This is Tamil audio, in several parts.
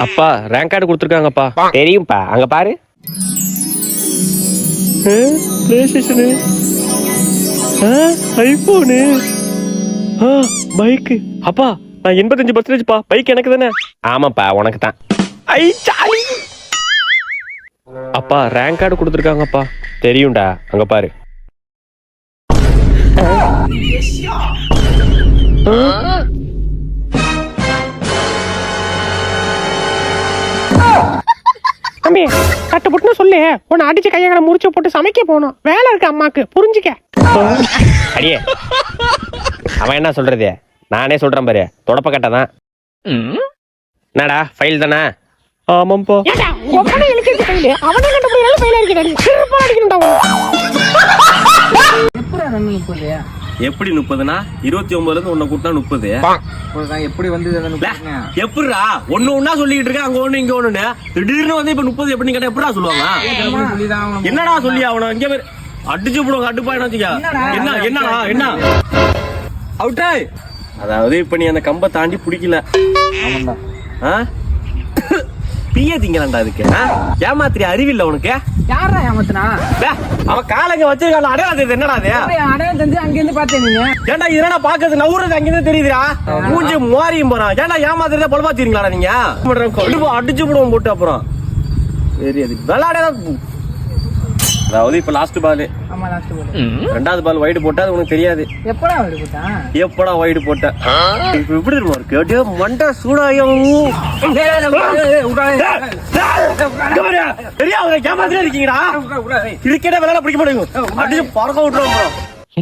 அப்பா ரேங்க் கார்டு கொடுத்துருக்காங்கப்பா. தெரியும்பா, அங்க பாரு. Play station, iPhone, bike. அப்பா நான் 85%பா. பைக் எனக்கு தானே? ஆமாப்பா உனக்கு தான். ஐ சாலி. அப்பா ரேங்க் கார்டு கொடுத்துருக்காங்கப்பா. தெரியும்டா, அங்க பாரு. தம்பி கட்டு புட்டுன்னு சொல்லு. உன்னை அடிச்சு கையங்களை முடிச்சு போட்டு சமைக்க போகணும். வேலை இருக்கு அம்மாக்கு, புரிஞ்சுக்க. அடியே அவன் என்ன சொல்றது? நானே சொல்றேன் பாரு. தொடப்ப கட்ட தான். என்னடா ஃபைல் தானே? ஆமாப்பா. அவனே கண்டுபிடிச்சாலும் ஃபெயில் ஆகிக்கிறேன். எப்படி 30னா 29ல இருந்து உன்னை கூட்டினா 30. எப்படி வந்து எப்படிடா ஒண்ணு ஒன்னா சொல்லிட்டு இருக்க, அங்க ஒண்ணு இங்க ஒண்ணு. திடீர்னு வந்து இப்ப 30 எப்படின்னு கேட்டா எப்படா சொல்லுவாங்க? என்னடா சொல்லி அவன இங்க பேர் அடிச்சு போடுவாங்க. கட்டுப்பாயிடும் வச்சுக்க. என்ன என்னடா என்ன அவுட்டா? அதாவது இப்ப நீ அந்த கம்ப தாண்டி பிடிக்கல. பிய திங்கலாம்டா அதுக்கு. ஏமாத்திரி அறிவில்லை உனக்கு? யாரா ஏமாத்தினா? அவன் காலங்க வச்சிருக்கான். அடையாளம் தெரியுது. என்னடா அது? அடையாளம் தெரிஞ்சு அங்க இருந்து பார்த்தேன் நீங்க. ஏன்டா இதனா பாக்குறது நவுறது அங்க இருந்து தெரியுதுடா. மூஞ்சி மாறியும் போறான். ஏன்டா ஏமாத்துறத பொலப்பாத்தீங்களா நீங்க? அடிச்சு போடுவோம் போட்டு அப்புறம் தெரியாது விளையாட. அதாவது இப்ப லாஸ்ட் பால். ஆமா லாஸ்ட் பால். ரெண்டாவது பால் வைடு போட்டா அது உனக்கு தெரியாது. எப்படா வைடு போட்டா? எப்படா வைடு போட்ட? இப்ப எப்படி இருக்கும் இருக்கு? அப்படியே மண்டை சூடாயும். இருக்கீங்கடா. கிரிக்கெட்டே விளையாட பிடிக்க மாட்டேங்குது. அடிச்சு பறக்க விட்டுருவோம்.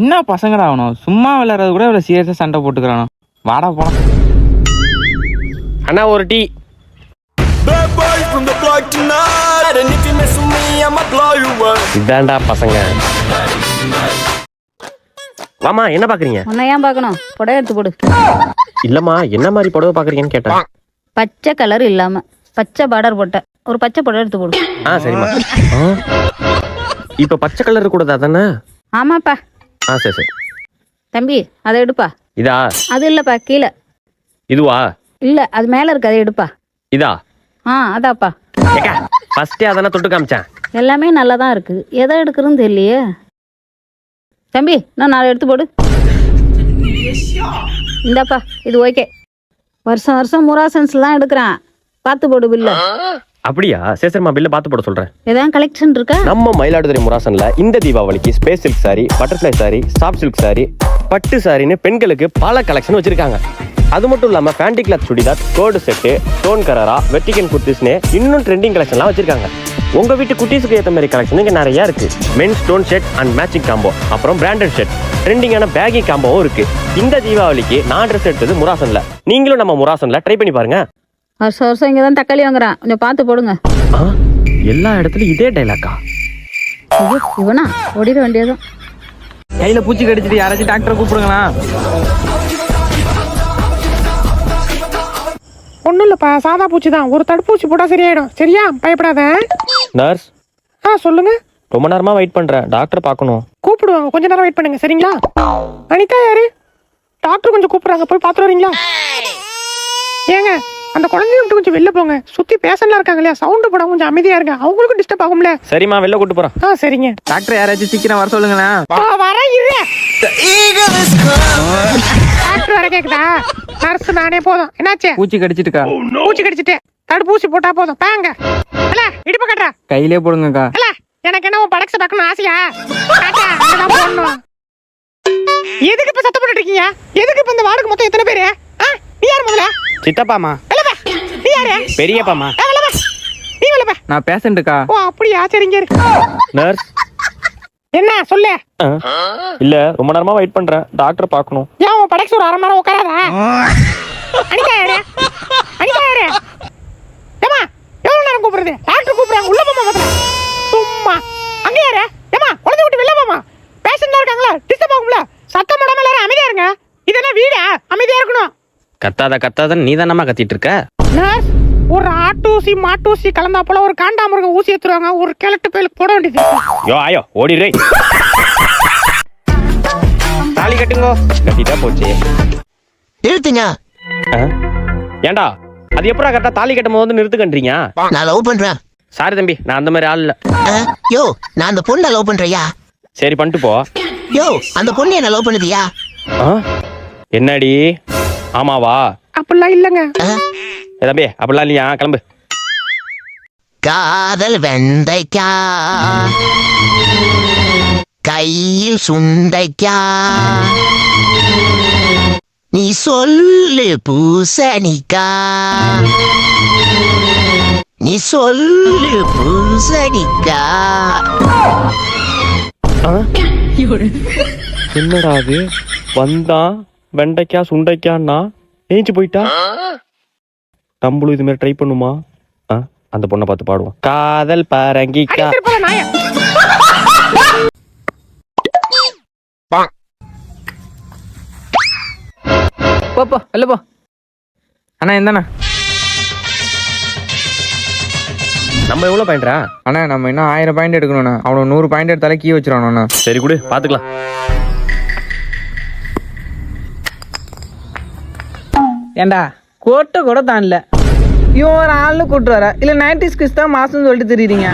என்ன பசங்கடா ஆகணும்? சும்மா விளையாடுறது கூட இவ்வளவு சீரியஸா சண்டை போட்டுக்கிறானோ. வாடா போலாம். அண்ணா ஒரு டீ. இதான்டா பசங்க. வாமா என்ன பாக்குறீங்க? உன்னை ஏன் பார்க்கணும்? புடவை எடுத்து போடு. இல்லம்மா என்ன மாதிரி புடவை பாக்குறீங்கன்னு கேட்டேன். பச்சை கலர் இல்லாம பச்சை பார்டர் போட்ட ஒரு பச்சை புடவை எடுத்து போடு. சரிம்மா. இப்ப பச்சை கலர் கூட தானே? ஆமாப்பா. சரி சரி. தம்பி அதை எடுப்பா. இதா? அது இல்லப்பா, கீழே. இதுவா? இல்ல அது மேல இருக்கு, அதை எடுப்பா. இதா? அதாப்பா. ஃபர்ஸ்டே அதானே தொட்டு காமிச்சேன். எல்லாமே நல்லா தான் இருக்கு. எதை எடுக்கிறதுன்னு தெரியலையே. தம்பி நான் 4 எடுத்து போடு. இந்தாப்பா இது ஓகே. வருஷம் வருஷம் முராசன்ஸ்ல தான் எடுக்கிறேன். பார்த்து போடு பில்ல. அப்படியா? சரிம்மா பில்ல பார்த்து போட சொல்றேன். ஏதாவது கலெக்ஷன் இருக்கா? நம்ம மயிலாடுதுறை முராசன்ல இந்த தீபாவளிக்கு space silk sorry, butterfly sorry, soft silk sorry, பட்டு சாரின்னு பெண்களுக்கு பல கலெக்ஷன் வச்சிருக்காங்க. அது மட்டும் இல்லாம ஃபேண்டி கிளாத் சுடிதார், கோடு செட்டு, ஸ்டோன் கரரா, வெட்டிகன் குர்த்திஸ்னு இன்னும் ட்ரெண்டிங் கலெக்ஷன்லாம் வச்சிருக்காங்க. உங்க வீட்டு குட்டீஸுக்கு ஏற்ற மாதிரி கலெக்ஷன் இங்க நிறைய இருக்கு. Men stone shirt and matching combo, அப்புறம் பிராண்டட் ஷர்ட், ட்ரெண்டிங்கான பேகி காம்போவும் இருக்கு. இந்த தீபாவளிக்கு நான் ட்ரெஸ் எடுத்தது முராசன்ல. நீங்களும் நம்ம முராசன்ல ட்ரை பண்ணி பாருங்க. வருஷம் வருஷம் இங்கதான் தக்காளி வாங்குறான். கொஞ்சம் பார்த்து போடுங்க. எல்லா இடத்துலயும் இதே டைலாக்கா? இவனா ஓடிட வேண்டியதும். கையில பூச்சி கடிச்சிட்டு யாராச்சும் டாக்டரை கூப்பிடுங்களா? ஒன்றும் இல்லைப்பா, சாதா பூச்சி தான். ஒரு தடுப்பூசி போட்டால் சரியாயிடும். சரியா? பயப்படாத. நர்ஸ். சொல்லுங்க. ரொம்ப நேரமா வெயிட் பண்றேன். டாக்டர் பார்க்கணும். கூப்பிடுவாங்க, கொஞ்ச நேரம் வெயிட் பண்ணுங்க. சரிங்களா? அனிதா யாரு? டாக்டர் கொஞ்சம் கூப்பிடுறாங்க, போய் பார்த்துட்டு வரீங்களா? ஏங்க அந்த குழந்தைய விட்டு கொஞ்சம் வெளில போங்க. சுத்தி பேஷண்ட்லாம் இருக்காங்க இல்லையா, சவுண்டு போட கொஞ்சம் அமைதியா இருங்க. அவங்களுக்கும் டிஸ்டர்ப் ஆகும்ல. சரிம்மா வெளில கூட்டு போறேன். சரிங்க. டாக்டர் யாராச்சும் சீக்கிரம் வர சொல்லுங்களேன். வர இரு. டாக்டர் வர கேக்குதா? நர்ஸ் நானே போதும். என்னாச்சு? பூச்சி கடிச்சிட்டுக்கா. பூச்சி கடிச்சிட்டு தடுப்பூசி போட்டா போதும். பாங்க இடுப்பு கட்டுறா. கையிலே போடுங்கக்கா. எனக்கு என்ன உன் படக்ஸ பார்க்கணும் ஆசையா? போடணும். எதுக்கு இப்ப சத்தம் போட்டுட்டு இருக்கீங்க? எதுக்கு இப்ப இந்த வார்டுக்கு மொத்தம் எத்தனை பேரு? நீ யாரு முதல்ல? சித்தப்பாமா. நீ யாரு? பெரியப்பாமா. நீ வரலப்பா. நான் பேஷண்ட்டுக்கா. ஓ அப்படியா? சரிங்க இருக்கு. நர்ஸ் என்ன சொல்லு? இல்ல ரொம்ப நேரமா வெயிட் பண்றேன். டாக்டர் பார்க்கணும். ஏன் உன் படக்ஸ் ஒரு 1/2 மணி நேரம் உட்காராதா? அனிதா யாரு? அனிதா யாரு? ஏமா எவ்வளவு நேரம் கூப்பிடுறது? டாக்டர் கூப்பிடுறாங்க. உள்ள போமா முதல்ல. சும்மா அங்க யாரு? ஏமா குழந்தை விட்டு வெளில போமா. பேஷண்ட்லாம் இருக்காங்களா, டிஸ்டர்ப் ஆகும்ல. சத்தம் போடாம எல்லாரும் அமைதியா இருங்க. இதெல்லாம் வீடா? அமைதியா இருக்கணும். கத்தாத நீ தானம்மா கத்திட்டு இருக்க. நர்ஸ் ஒரு ஆட்டூசி மாட்டூசி கலந்தா போல ஒரு காண்டாமிருகம் ஊசி ஏத்துறாங்க. ஒரு கிழட்டு பேலுக்கு போட வேண்டியது. ஆயோ ஓடிடுறே. தாலி கட்டுங்க. கட்டிட்டா போச்சு. நிறுத்துங்க. ஏண்டா அது எப்படா கரெக்டா தாலி கட்டும் போது வந்து நிறுத்துக்கன்றீங்க? நான் லவ் பண்றேன். சாரி தம்பி, நான் அந்த மாதிரி ஆள் இல்ல. யோ, நான் அந்த பொண்ணை லவ் பண்றியா? சரி பண்ணிட்டு போ. யோ, அந்த பொண்ணு என்ன லவ் பண்ணுதியா? என்னடி? ஆமாவா? அப்படிலாம் இல்லைங்க. தம்பி அப்படிலாம் இல்லையா, கிளம்பு. காதல் வெண்டைக்கா கையில் சுண்டைக்கா, நீ சொல்லு பூசணிக்கா, நீ சொல்லு பூசணிக்கா. என்னடா அது? வந்தான் வெண்டைக்கா சுண்டைக்கான்னா ஏஞ்சி போயிட்டா. நம்மளும் இது மாதிரி ட்ரை பண்ணுமா? அந்த பொண்ணை பார்த்து பாடுவோம். காதல் பரங்கிக்கா. போ வெளில போ. அண்ணா இந்தாண்ணா. நம்ம எவ்வளவு பாயிண்ட்ரா? அண்ணா நம்ம இன்னும் 1000 பாயிண்ட் எடுக்கணும்ண்ணா. அவனுக்கு 100 பாயிண்ட் எடுத்தாலே கீ வச்சிருவானண்ணா. சரி குடு, பாத்துக்கலாம். ஏண்டா கோட்டை கூட தான் இல்லை, இவன் ஒரு ஆள்னு கூட்டு வர இல்லை 90s கிஸ் தான் மாசம்னு சொல்லிட்டு தெரியுறீங்க.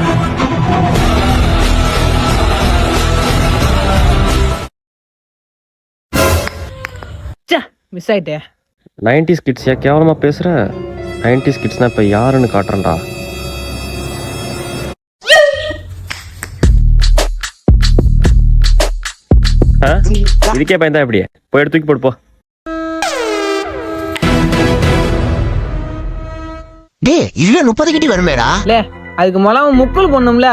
மிஸ் ஆயிட்டே. 90s கிட்ஸ் கேவலமா பேசுற. 90s கிட்ஸ்னா இப்ப யாருன்னு காட்டுறேன்டா. இதுக்கே பயந்தா எப்படி? போய் எடுத்து தூக்கி போடு போ. டே, இல்ல 30 கிட்டி வருமேடா. லே, அதுக்கு முதல்ல முக்குள் பண்ணும்ல.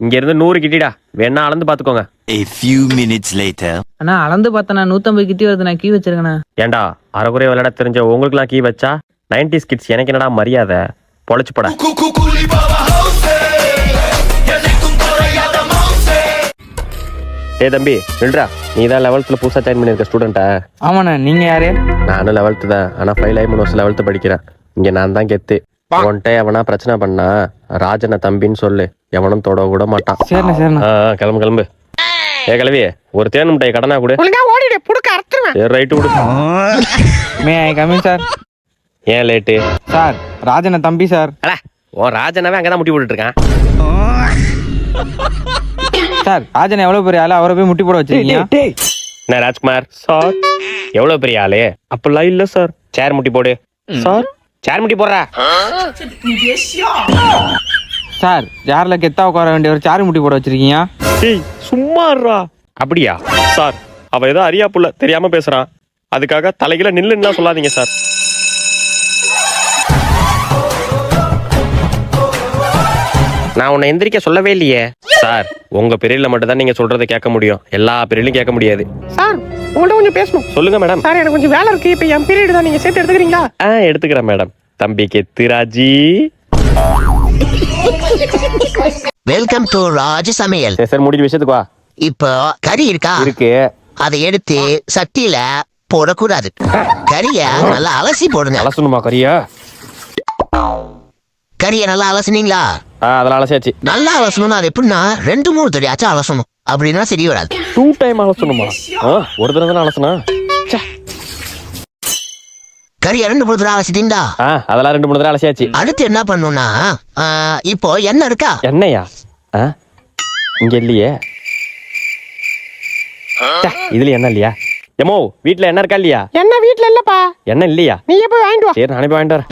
இங்க இருந்து 100 கிட்டிடா, வேணா அளந்து பாத்துக்கோங்க. A few minutes later. அண்ணா அளந்து பார்த்தனா 150 கிட்டி வருது, நான் கீ வச்சிருக்கேண்ணா. ஏண்டா அரைகுறைய விளையாட தெரிஞ்ச உங்களுக்குலாம் கீ வச்சா 90s கிட்ஸ் எனக்கு என்னடா மரியாதை? பொழைச்சு போட. தம்பி நில்றா. நீ தான் 11th புதுசா ஜாயின் பண்ணிருக்க ஸ்டூடெண்டா? ஆமாண்ணா. நீங்க யாரு? நானும் 11th தான், ஆனா ஃபைல் ஆகி 3 வருஷம் 11th படிக்கிறேன். இங்க நான் தான் கெத்து. உன்ட்ட எவனா பிரச்சனை பண்ணா ராஜனை தம்பின்னு சொல்லு, எவனும் தொட கூட மாட்டான். சரிண்ணா சரிண்ணா. கிளம்பு கிளம்பு. கிளவி ஒரு தேன் முட்டை கடனா கூட. ஒழுங்கா ஓடிடு, புடுக்க அறுத்துருவேன். சரி ரைட்டு விடு. மே ஐ கமிங் சார்? ஏன் லேட்டு? சார் ராஜனை தம்பி சார். ஓ ராஜனாவே அங்கதான் முட்டி போட்டுட்டு இருக்கான். சார் ராஜன் எவ்வளவு பெரிய ஆளு, அவரை போய் முட்டி போட வச்சிருக்கீங்க. என்ன ராஜ்குமார் சார் எவ்வளவு பெரிய ஆளு? அப்பெல்லாம் இல்ல சார். சேர் முட்டி போடு சார். சேர் முட்டி போடுற சார். சேர்ல கெத்தா உட்கார வேண்டிய ஒரு சேர் முட்டி போட வச்சிருக்கீங்க. சும்மா அப்படியா சார்? அவ ஏதோ அறியா புள்ள தெரியாம பேசுறான், அதுக்காக தலைகில நில்லுன்னா சொல்லாதீங்க சார். நான் உன்னை எந்திரிக்க சொல்லவே இல்லையே சார். உங்க பீரியட்ல மட்டும் தான் நீங்க சொல்றதை கேட்க முடியும், எல்லா பீரியட்லயும் கேட்க முடியாது. சார் உங்கள்ட்ட கொஞ்சம் பேசணும். சொல்லுங்க மேடம். சார் எனக்கு கொஞ்சம் வேலை இருக்கு, இப்ப என் பீரியட் தான், நீங்க சேர்த்து எடுத்துக்கிறீங்களா? எடுத்துக்கிறேன் மேடம். தம்பி கெத்துராஜி. வெல்கம் டு ராஜ சமையல். சார் முடிஞ்ச விஷயத்துக்கு வா. இப்போ கறி இருக்கா? இருக்கு. அதை எடுத்து சட்டியில போடக்கூடாது. கறிய நல்லா அலசி போடுங்க. அலசணுமா கறியா? கறிய நல்லா அலசுனீங்களா? அதெல்லாம் அலசியாச்சு. நல்லா அலசணும்னா அது எப்படின்னா 2-3 தடவையாச்சும் அலசணும், அப்படின்னா சரி வராது. 2 டைம் அலசணுமா? ஒரு தடவை தானே அலசனா? கறிய 2-3 தடவை அலசிட்டீங்களா? அதெல்லாம் 2-3 தடவை அலசியாச்சு. அடுத்து என்ன பண்ணணும்னா, இப்போ எண்ணெய் இருக்கா? எண்ணெயா? இங்க இல்லையே. இதுல என்ன இல்லையா? எமோ வீட்டுல என்ன இருக்கா இல்லையா? என்ன வீட்டுல இல்லப்பா. என்ன இல்லையா? நீ போய் வாங்கிட்டு வா. சரி நானே போய் வாங்கிட்டு வரேன்.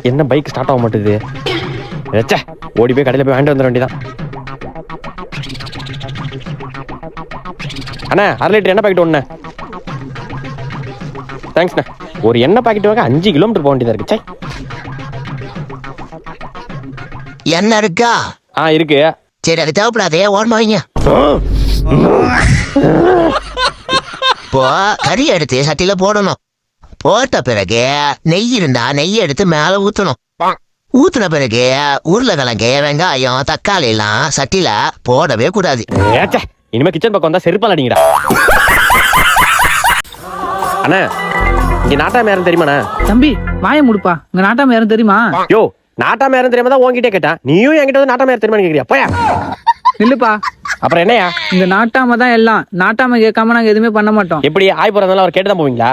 என்ன பைக் ஸ்டார்ட் ஆக மாட்டேது? ஓடி போய் கடையில போய் வாங்கிட்டு வந்துட வேண்டியதான். அண்ணா 1/2 லிட்டர் எண்ணெய் பாக்கெட் ஒண்ணு. தேங்க்ஸ்ண்ணா. ஒரு எண்ணெய் பாக்கெட் வாங்க 5 கிலோமீட்டர் போக வேண்டியதா இருக்கு. எண்ணெய் இருக்கா? இருக்கு. சரி அது தேவைப்படாதே, ஓரமா வைங்க. இப்போ கறி எடுத்து சட்டியில போடணும். போட்ட பிறகு நெய் இருந்தா நெய் எடுத்து மேல ஊத்தணும். ஊத்துன பிறகு உருளைக்கிழங்கு, வெங்காயம், தக்காளி எல்லாம் சட்டியில போடவே கூடாது. இனிமே கிச்சன் பக்கம் வந்தா செருப்பால் அடிங்கடா. அண்ணா இங்க நாட்டாம யாரும் தெரியுமாண்ணா? தம்பி வாய முடுப்பா, உங்க நாட்டாம யாரும் தெரியுமா? யோ, நாட்டாம யாரும் தெரியாம தான் உன்கிட்டே கேட்டேன். நீயும் என்கிட்ட வந்து நாட்டாம யாரும் தெரியுமான்னு கேக்குறியா? போயா. இல்லப்பா, அப்புறம் என்னையா? இந்த நாட்டாம தான் எல்லாம். நாட்டாம கேட்காம நாங்க எதுவுமே பண்ண மாட்டோம். எப்படி ஆய் போறதுனால அவர் கேட்டுதான் போவீங்களா?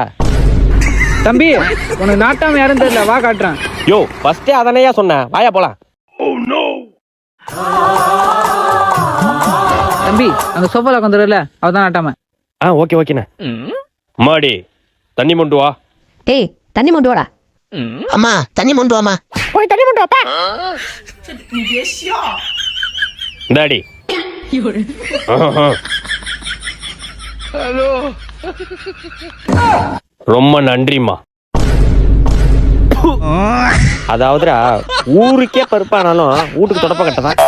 தம்பி உனக்கு நாட்டாம யாரும் தெரியல, வா காட்டுறேன். யோ, ஃபர்ஸ்டே அதனையா சொன்னேன். வாயா போலாம். தம்பி அந்த சோஃபால உட்காந்துருல, அவதான் நாட்டாம. ஓகே ஓகேண்ணா. மாடி தண்ணி மொண்டு வா. டேய் தண்ணி மொண்டு வாடா. அம்மா தண்ணி மொண்டு வாமா. போய் தண்ணி மட்டும் வாப்பா. டாடி. ரொம்ப நன்றிம்மா. அதாவதுடா ஊருக்கே பருப்பானாலும் வீட்டுக்கு தொடப்ப கட்டதான்.